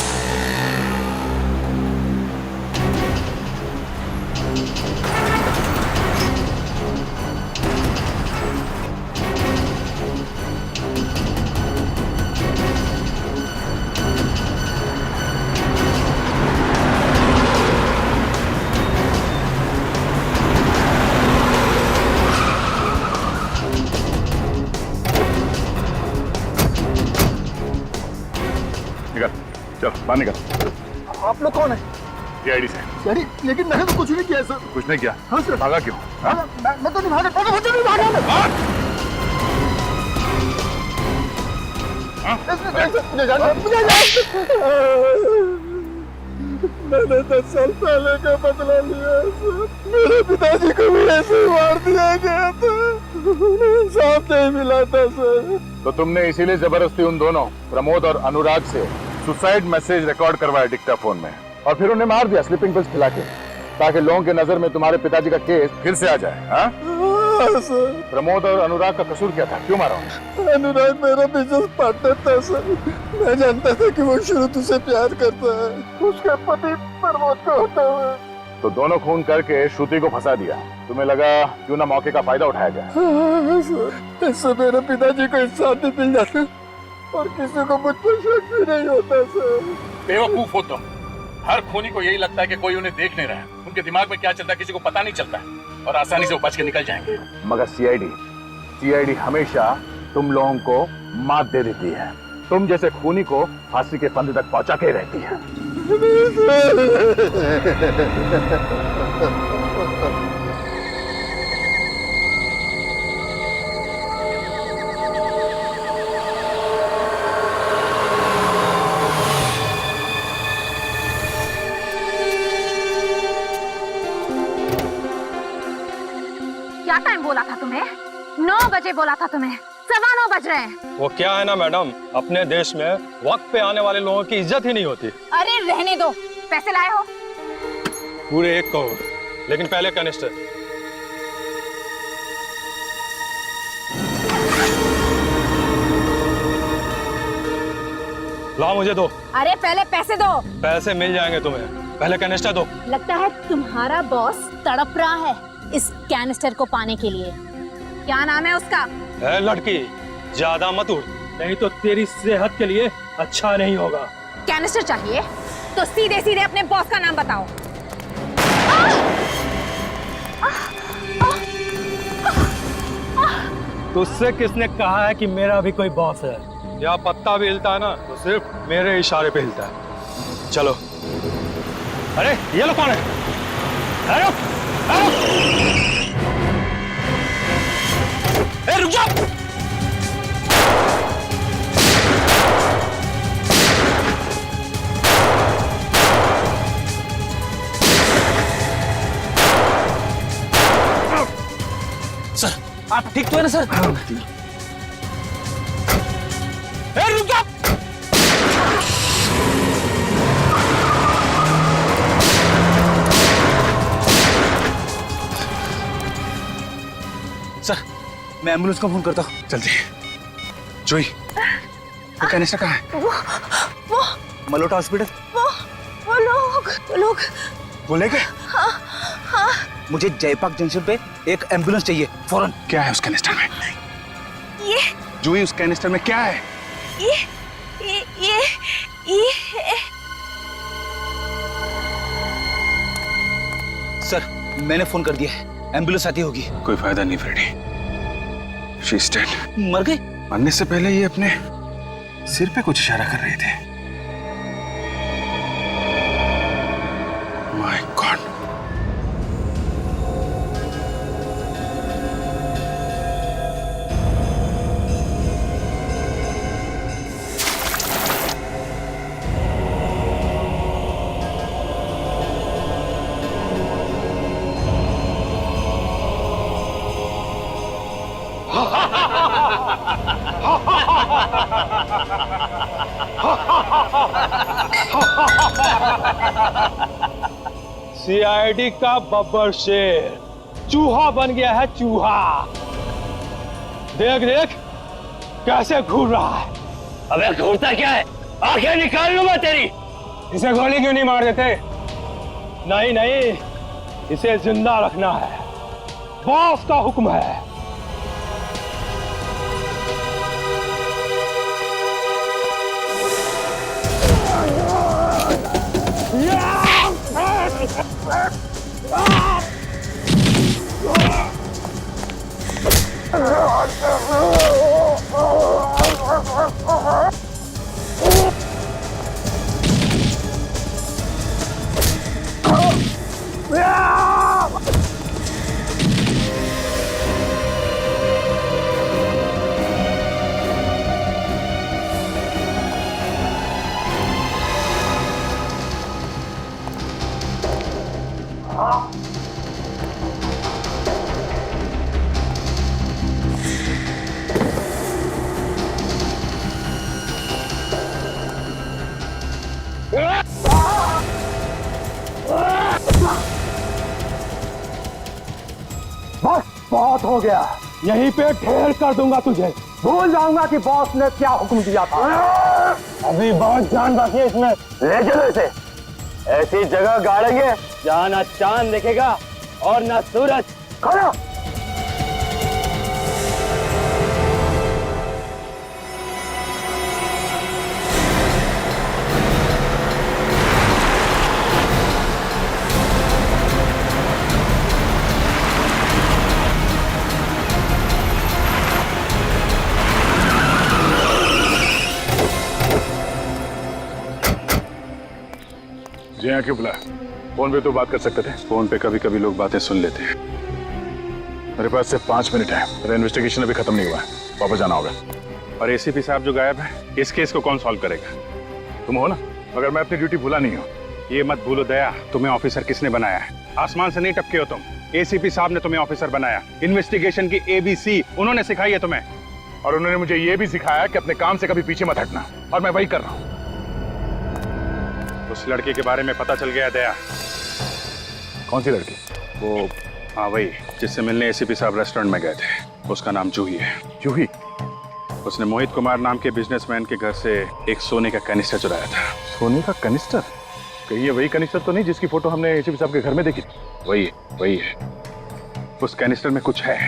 चल बाहर निकल। आप लोग कौन है? सीआईडी से। यानी लेकिन मैंने तो कुछ नहीं किया सर। कुछ नहीं किया? हाँ सर। भागा क्यों? मैं तो नहीं भागा, नहीं भागा। मैंने 10 साल पहले का बदला लिया सर। मेरे पिताजी को भी ऐसे मार दिया गया था, इंसाफ नहीं मिला था सर। तो तुमने इसीलिए जबरदस्ती उन दोनों प्रमोद और अनुराग से सुसाइड मैसेज रिकॉर्ड करवाया डिक्टाफोन में, और फिर उन्हें मार दिया स्लीपिंग पिल्स खिला के, ताकि लोगों की नजर में तुम्हारे पिताजी का केस फिर से आ जाए। हाँ सर। प्रमोद और अनुराग का कसूर क्या था? क्यों मारा उन्हें? अनुराग मेरा बिजनेस पार्टनर था सर। मैं जानता था कि वो शुरू से प्यार करता है, उसका पति प्रमोद को होता हुआ। तो दोनों खून करके श्रुति को फंसा दिया। तुम्हें लगा क्यों ना मौके का फायदा उठाया जाए। हाँ सर, इससे मेरे पिताजी को इंसाफ भी मिल जाता और किसी को मुझ पर शक भी नहीं होता सर। बेवकूफ हो तुम। हर खूनी को यही लगता है कि कोई उन्हें देख नहीं रहा है, उनके दिमाग में क्या चलता है किसी को पता नहीं चलता है, और आसानी से वो बच के निकल जाएंगे। मगर सीआईडी हमेशा तुम लोगों को मात दे देती है। तुम जैसे खूनी को फांसी के फंदे तक पहुंचा के रहती है। क्या टाइम बोला था तुम्हें? 9 बजे बोला था तुम्हें, 9:15 बज रहे हैं। वो क्या है ना मैडम, अपने देश में वक्त पे आने वाले लोगों की इज्जत ही नहीं होती। अरे रहने दो। पैसे लाए हो? पूरे 1 करोड़, लेकिन पहले कनिस्टर। लाओ मुझे दो। अरे पहले पैसे दो। पैसे मिल जाएंगे तुम्हें, पहले कैनिस्टर दो। लगता है तुम्हारा बॉस तड़प रहा है इस कैनिस्टर को पाने के लिए। क्या नाम है उसका? लड़की ज्यादा मत उड़, नहीं तो तेरी सेहत के लिए अच्छा नहीं होगा। कैनिस्टर चाहिए तो सीधे सीधे अपने बॉस का नाम बताओ। तुझसे किसने कहा है कि मेरा भी कोई बॉस है? या पत्ता भी हिलता है ना तो सिर्फ मेरे इशारे पे हिलता है। चलो। अरे ये लोग कौन है? अरे रुक जाओ। सर आप ठीक तो है ना सर? रुक जाओ। मैं एम्बुलेंस को फोन करता हूँ। जल्दी। जोई, वो कैनिस्टर कहाँ है? वो मलोटा हॉस्पिटल। वो लोग वो ले गए? हाँ। मुझे जयपाक जंक्शन पे एक एम्बुलेंस चाहिए फौरन। क्या है उस कैनिस्टर में? ये जोई, उस कैनिस्टर में क्या है? ये सर, मैंने फोन कर दिया है, एम्बुलेंस आती होगी। कोई फायदा नहीं फ्रेडी, शी इज डेड। मर गई? मरने से पहले ये अपने सिर पे कुछ इशारा कर रहे थे। My God. सीआईडी का बब्बर शेर चूहा बन गया है, चूहा। देख देख कैसे घूर रहा है। अबे घूरता क्या है? आंखें निकाल लूंगा तेरी। इसे गोली क्यों नहीं मार देते? नहीं नहीं, इसे जिंदा रखना है, बॉस का हुक्म है। बस बहुत हो गया, यहीं पे ढेर कर दूंगा तुझे। भूल जाऊंगा कि बॉस ने क्या हुक्म दिया था। अभी बहुत जान बाकी है इसमें। ले चलो इसे, ऐसी जगह गाड़ेंगे जहाँ ना चांद दिखेगा और ना सूरज। खड़ा। जी हाँ, क्यों बुला? फोन पे तो बात कर सकते थे। फोन पे कभी कभी लोग बातें सुन लेते हैं। मेरे पास सिर्फ 5 मिनट है, मेरा इन्वेस्टिगेशन अभी खत्म नहीं हुआ है, वापस जाना होगा। और एसीपी साहब जो गायब है, इस केस को कौन सॉल्व करेगा? तुम हो ना? मगर मैं अपनी ड्यूटी भूला नहीं हूँ। ये मत भूलो दया, तुम्हें ऑफिसर किसने बनाया है? आसमान से नहीं टपके हो तुम। एसीपी साहब ने तुम्हें ऑफिसर बनाया। इन्वेस्टिगेशन की ABC उन्होंने सिखाई है तुम्हें। और उन्होंने मुझे ये भी सिखाया कि अपने काम से कभी पीछे मत हटना, और मैं वही कर रहा हूँ। उस लड़के के बारे में पता चल गया दया। कौन सी लड़की? वो हाँ वही, जिससे मिलने एसीपी साहब रेस्टोरेंट में गए थे। उसका नाम जूही है। जूही? उसने मोहित कुमार नाम के बिजनेसमैन के घर से एक सोने का कैनिस्टर चुराया था। सोने का कैनिस्टर? कहीं ये वही कैनिस्टर तो नहीं जिसकी फोटो हमने एसीपी साहब के घर में देखी? वही है। उस कैनिस्टर में कुछ है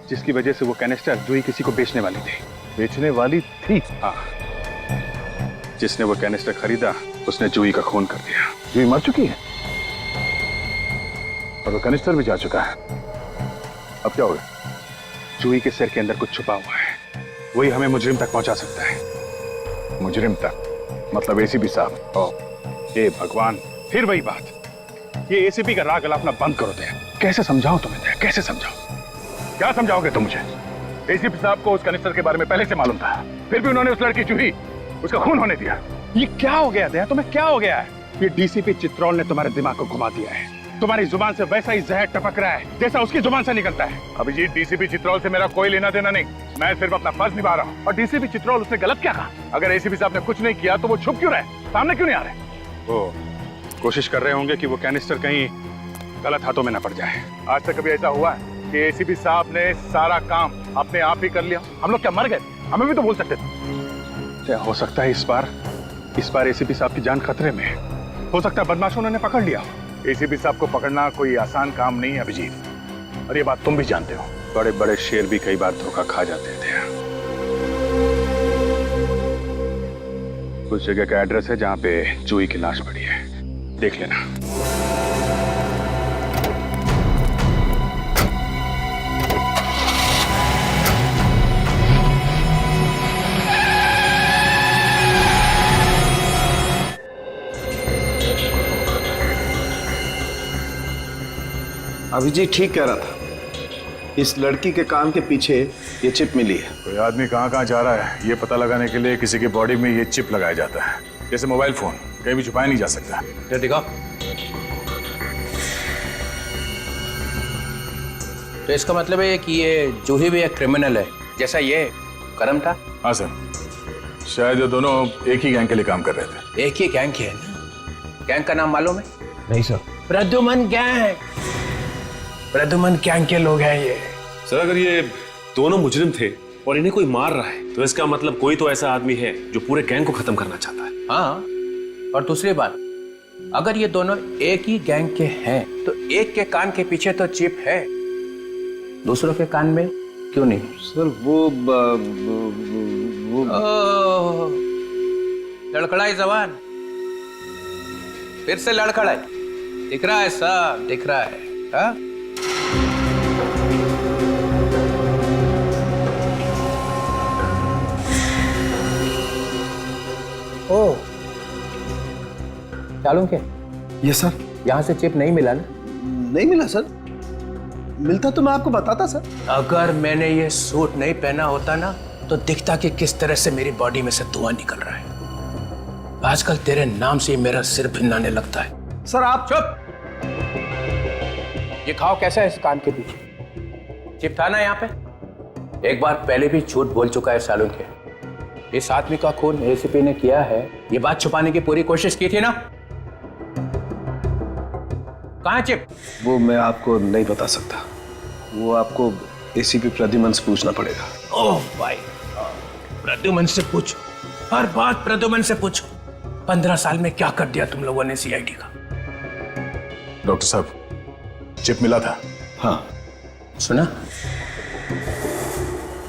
जिसकी वजह से वो कैनिस्टर जूही किसी को बेचने वाली थी। बेचने वाली थी? हाँ। जिसने वो कैनिस्टर खरीदा उसने जूही का खून कर दिया। जूही मर चुकी है और वो कैनिस्टर भी जा चुका है। अब क्या होगा? जूही के सिर के अंदर कुछ छुपा हुआ है, वही हमें मुजरिम तक पहुंचा सकता है। मुजरिम तक? मतलब एसीपी साहब? हे भगवान, फिर वही बात। ये एसीपी का राग अलापना बंद करो दे। कैसे समझाओ तुम्हें? कैसे समझाओ? क्या समझाओगे तुम मुझे? एसीपी साहब को उस कैनिस्टर के बारे में पहले से मालूम था, फिर भी उन्होंने उस लड़की जूही उसका खून होने दिया। ये क्या हो गया दया? तुम्हें क्या हो गया है? ये डीसीपी चित्रोल ने तुम्हारे दिमाग को घुमा दिया है। तुम्हारी जुबान से वैसा ही जहर टपक रहा है जैसा उसकी जुबान से निकलता है। अभी डीसीपी चित्रोल से मेरा कोई लेना देना नहीं, मैं सिर्फ अपना फर्ज निभा रहा हूँ। और डीसीपी चित्रोल उसने गलत क्या कहा? अगर एसीपी साहब ने कुछ नहीं किया तो वो छुप क्यों रहे, सामने क्यों नहीं आ रहे? वो कोशिश कर रहे होंगे कि वो कैनिस्टर कहीं गलत हाथों में न पड़ जाए। आज तक कभी ऐसा हुआ है? कि एसीपी साहब ने सारा काम अपने आप ही कर लिया? हम लोग क्या मर गए? हमें भी तो बोल सकते थे। क्या हो सकता है इस बार एसीपी साहब की जान खतरे में है। हो सकता है बदमाशों ने पकड़ लिया। एसीपी साहब को पकड़ना कोई आसान काम नहीं है अभिजीत, और ये बात तुम भी जानते हो। बड़े बड़े शेर भी कई बार धोखा खा जाते थे। उस जगह का एड्रेस है जहां पे जूही की लाश पड़ी है, देख लेना। अभिजीत ठीक कह रहा था, इस लड़की के कान के पीछे ये चिप मिली है। कोई आदमी कहाँ कहाँ जा रहा है ये पता लगाने के लिए किसी की बॉडी में ये चिप लगाया जाता है, जैसे मोबाइल फोन कहीं भी छुपाया नहीं जा सकता। ये दिखाओ। तो इसका मतलब है कि ये जूही भी एक क्रिमिनल है, जैसा ये करम था। हाँ सर, शायद ये दोनों एक ही गैंग के लिए काम कर रहे थे। एक ही गैंग के है ना? गैंग का नाम मालूम है? नहीं sir. Pradyuman gang, Pradyuman gang के लोग हैं ये। सर अगर ये दोनों मुजरिम थे और इन्हें कोई मार रहा है तो इसका मतलब कोई तो ऐसा आदमी है जो पूरे गैंग को खत्म करना चाहता है। हाँ, और दूसरी बात, अगर ये दोनों एक ही गैंग के हैं तो एक के कान के पीछे तो चिप है, दूसरों के कान में क्यों नहीं? सर वो लड़खड़ाई जवान, फिर से लड़खड़ाई। दिख रहा है सब, दिख रहा है। हाँ? ओ, चालू के? Yes sir. यहाँ से चिप नहीं मिला ना? नहीं मिला सर, मिलता तो मैं आपको बताता सर। अगर मैंने ये सूट नहीं पहना होता ना तो दिखता कि किस तरह से मेरी बॉडी में से धुआं निकल रहा है। आजकल तेरे नाम से मेरा सिर भिन्नाने लगता है। सर आप चुप। ये खाओ कैसा है इस कान के पीछे? चिप था ना यहाँ पे? एक बार पहले भी झूठ बोल चुका है सालों के। इस आदमी का खून एसीपी ने किया है, ये बात छुपाने की पूरी कोशिश की थी ना? कहाँ चिप? वो मैं आपको नहीं बता सकता, वो आपको एसीपी प्रद्युमन से पूछना पड़ेगा। ओह भाई, प्रद्युमन से पूछो, हर बात प्रद्युमन से पूछो। 15 साल में क्या कर दिया तुम लोगों ने सीआईडी का? डॉक्टर साहब, चिप मिला था? हाँ। सुना?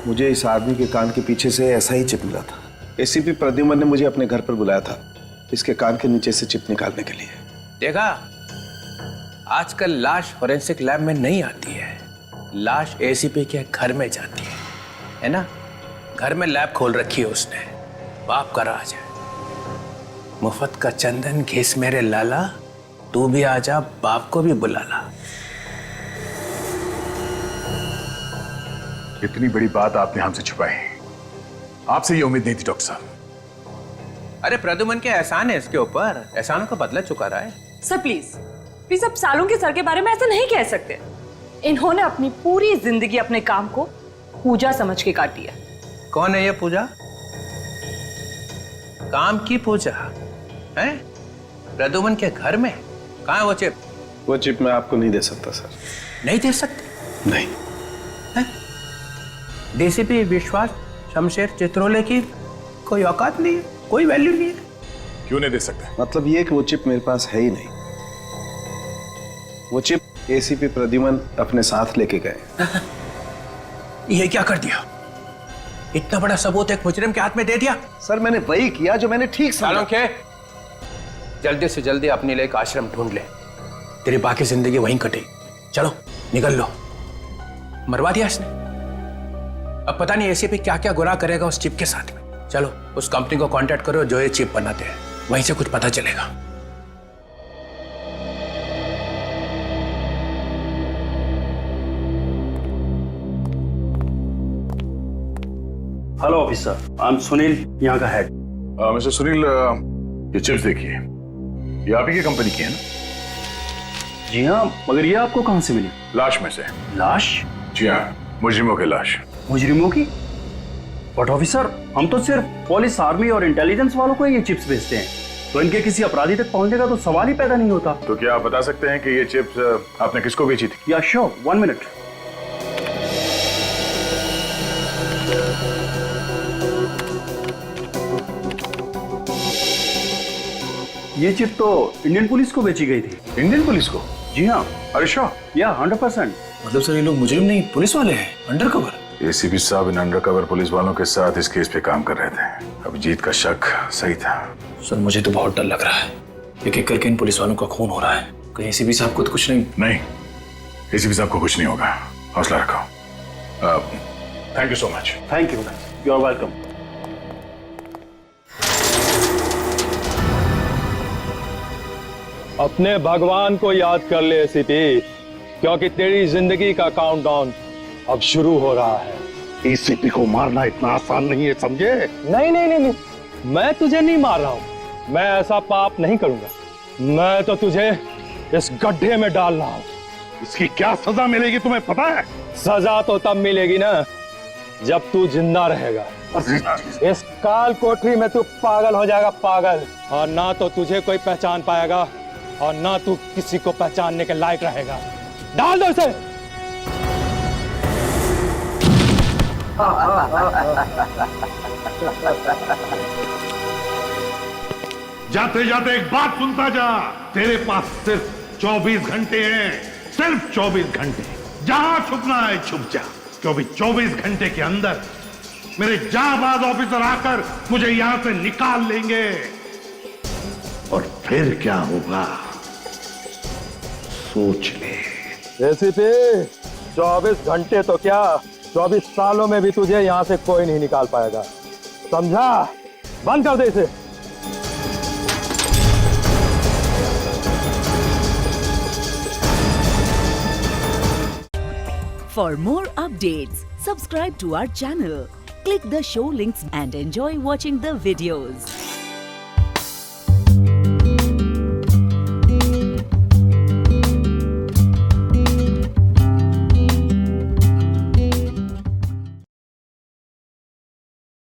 मुझे इस आदमी के कान के पीछे से ऐसा ही चिप मिला था। एसीपी प्रद्युमन ने मुझे अपने घर पर बुलाया था इसके कान के नीचे से चिप निकालने के लिए। देखा, आजकल लाश फोरेंसिक लैब में नहीं आती है, लाश एसीपी के घर में जाती है ना? घर में लैब खोल रखी है उसने, बाप का राज है। मुफ्त का चंदन घिस मेरे लाला, तू भी आजा, बाप को भी बुला ला। इतनी बड़ी बात आपने हमसे छुपाई, आपसे ये उम्मीद नहीं थी डॉक्टर साहब। अरे प्रद्युमन के एहसान है इसके ऊपर, एहसानों का बदला चुका रहा है। सर प्लीज प्लीज, आप सालों के सर के बारे में ऐसा नहीं कह सकते। इन्होंने अपनी पूरी जिंदगी अपने काम को पूजा समझ के काटी है। कौन है ये पूजा? काम की पूजा है? प्रद्युमन के घर में? कहाँ है वो चिप? वो चिप मैं आपको नहीं दे सकता सर। नहीं दे सकते? नहीं। डीसीपी विश्वास शमशेर चित्रोले की कोई औकात नहीं है, कोई वैल्यू नहीं है। क्यों नहीं दे सकते? मतलब ये कि वो चिप मेरे पास है ही नहीं। वो चिप एसीपी प्रद्युमन अपने साथ लेके गए। ये क्या कर दिया? इतना बड़ा सबूत एक मुजरिम के हाथ में दे दिया? सर मैंने वही किया जो मैंने ठीक समझा। के जल्दी से जल्दी अपने लिए एक आश्रम ढूंढ ले, तेरी बाकी जिंदगी वहीं कटेगी। चलो निकल लो। मरवा दिया इसने, अब पता नहीं एसीपी क्या क्या गुनाह करेगा उस चिप के साथ में। चलो उस कंपनी को कांटेक्ट करो जो ये चिप बनाते हैं, वहीं से कुछ पता चलेगा। Hello officer, I am Sunil, यहाँ का हेड। मिस्टर सुनील, ये चिप्स देखिए, ये आप ही की कंपनी की है ना? जी हाँ, मगर ये आपको कहाँ से मिली? लाश में से। लाश? जी हाँ, मुजरिमों की लाश। मुजरिमों की? बट ऑफिसर, हम तो सिर्फ पुलिस, आर्मी और इंटेलिजेंस वालों को ये चिप्स भेजते हैं, तो इनके किसी अपराधी तक पहुंचने का तो सवाल ही पैदा नहीं होता। तो क्या आप बता सकते हैं कि ये चिप्स आपने किसको बेची थी? या श्योर, 1 मिनट। ये चिप तो इंडियन पुलिस को बेची गई थी। इंडियन पुलिस को? जी हाँ। अरे श्योर? या 100%। मतलब सर ये लोग मुजरिम नहीं पुलिस वाले हैं, अंडरकवर। एसीपी साहब इन अंडरकवर पुलिस वालों के साथ इस केस पे काम कर रहे थे। अभिजीत का शक सही था। सर मुझे तो बहुत डर लग रहा है, एक एक करके इन पुलिस वालों का खून हो रहा है। कहीं एसीपी साहब को तो कुछ नहीं? एसीपी साहब को कुछ नहीं होगा, हौसला रखो। Thank you so much. Thank you, you are welcome. अपने भगवान को याद कर ले एसीपी, क्योंकि तेरी जिंदगी का काउंटडाउन अब शुरू हो रहा है। एसीपी को मारना इतना आसान नहीं है, समझे? नहीं नहीं नहीं नहीं, मैं तुझे नहीं मार रहा हूं। मैं ऐसा पाप नहीं करूंगा। मैं तो तुझे इस गड्ढे में डाल रहा हूं। इसकी क्या सजा मिलेगी तुम्हें पता है? सजा तो तब मिलेगी ना जब तू जिंदा रहेगा। इस काल कोठरी में तू पागल हो जाएगा, पागल। और ना तो तुझे कोई पहचान पाएगा और ना तू किसी को पहचानने के लायक रहेगा। डाल दो इसे। जाते जाते एक बात सुनता जा, तेरे पास सिर्फ 24 घंटे हैं, सिर्फ 24 घंटे। जहां छुपना है छुप जा, क्योंकि 24 घंटे के अंदर मेरे जाबाज ऑफिसर आकर मुझे यहां से निकाल लेंगे। और फिर क्या होगा सोच ले। एसीपी 24 घंटे तो क्या, 24 सालों में भी तुझे यहां से कोई नहीं निकाल पाएगा, समझा? बंद कर दे इसे। For more updates, subscribe to our channel, click the show links and enjoy watching the videos.